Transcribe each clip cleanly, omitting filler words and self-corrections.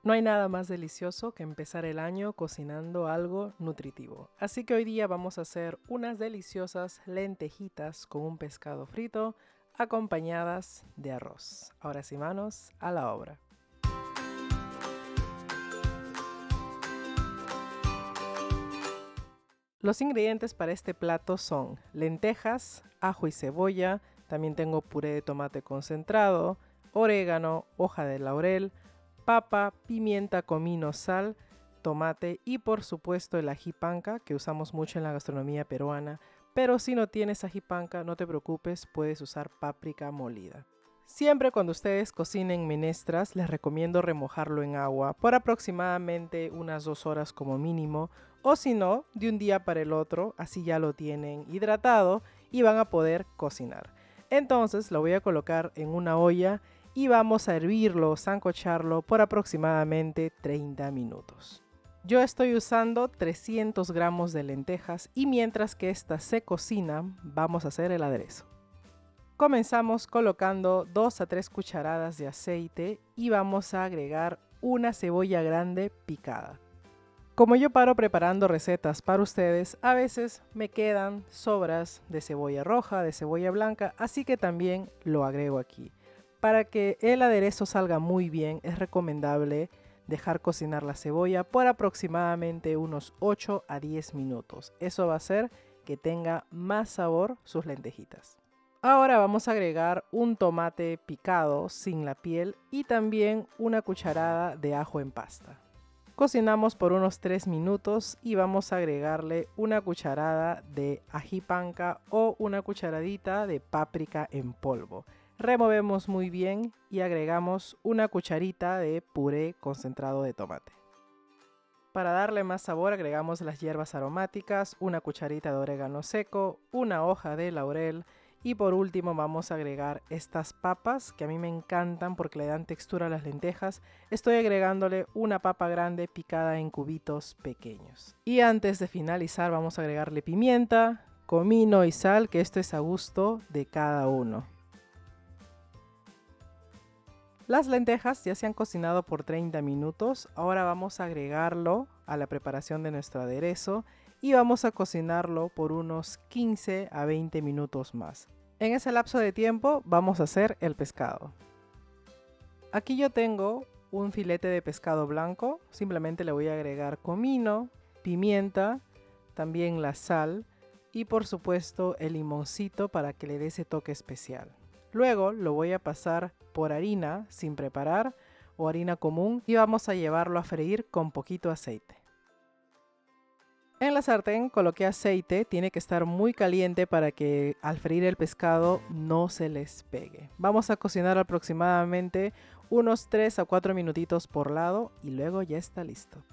No hay nada más delicioso que empezar el año cocinando algo nutritivo. Así que hoy día vamos a hacer unas deliciosas lentejitas con un pescado frito acompañadas de arroz. Ahora sí, manos a la obra. Los ingredientes para este plato son lentejas, ajo y cebolla, también tengo puré de tomate concentrado, orégano, hoja de laurel, papa, pimienta, comino, sal, tomate y por supuesto el ají panca que usamos mucho en la gastronomía peruana, pero si no tienes ají panca no te preocupes, puedes usar páprica molida. Siempre cuando ustedes cocinen menestras les recomiendo remojarlo en agua por aproximadamente unas 2 horas como mínimo, o si no, de un día para el otro, así ya lo tienen hidratado y van a poder cocinar. Entonces lo voy a colocar en una olla y vamos a hervirlo, sancocharlo por aproximadamente 30 minutos. Yo estoy usando 300 gramos de lentejas y mientras que estas se cocinan, vamos a hacer el aderezo. Comenzamos colocando 2 a 3 cucharadas de aceite y vamos a agregar una cebolla grande picada. Como yo paro preparando recetas para ustedes, a veces me quedan sobras de cebolla roja, de cebolla blanca, así que también lo agrego aquí. Para que el aderezo salga muy bien, es recomendable dejar cocinar la cebolla por aproximadamente unos 8 a 10 minutos. Eso va a hacer que tenga más sabor sus lentejitas. Ahora vamos a agregar un tomate picado sin la piel y también una cucharada de ajo en pasta. Cocinamos por unos 3 minutos y vamos a agregarle una cucharada de ají panca o una cucharadita de páprica en polvo. Removemos muy bien y agregamos una cucharita de puré concentrado de tomate. Para darle más sabor agregamos las hierbas aromáticas, una cucharita de orégano seco, una hoja de laurel y por último vamos a agregar estas papas que a mí me encantan porque le dan textura a las lentejas. Estoy agregándole una papa grande picada en cubitos pequeños. Y antes de finalizar vamos a agregarle pimienta, comino y sal, que esto es a gusto de cada uno. Las lentejas ya se han cocinado por 30 minutos, ahora vamos a agregarlo a la preparación de nuestro aderezo y vamos a cocinarlo por unos 15 a 20 minutos más. En ese lapso de tiempo vamos a hacer el pescado. Aquí yo tengo un filete de pescado blanco, simplemente le voy a agregar comino, pimienta, también la sal y por supuesto el limoncito para que le dé ese toque especial. Luego lo voy a pasar por harina sin preparar o harina común y vamos a llevarlo a freír con poquito aceite. En la sartén coloqué aceite, tiene que estar muy caliente para que al freír el pescado no se les pegue. Vamos a cocinar aproximadamente unos 3 a 4 minutitos por lado y luego ya está listo.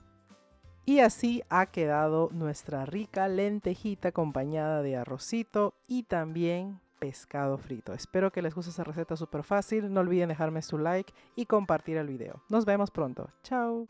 Y así ha quedado nuestra rica lentejita acompañada de arrocito y también pescado frito. Espero que les guste esa receta súper fácil. No olviden dejarme su like y compartir el video. Nos vemos pronto. Chao.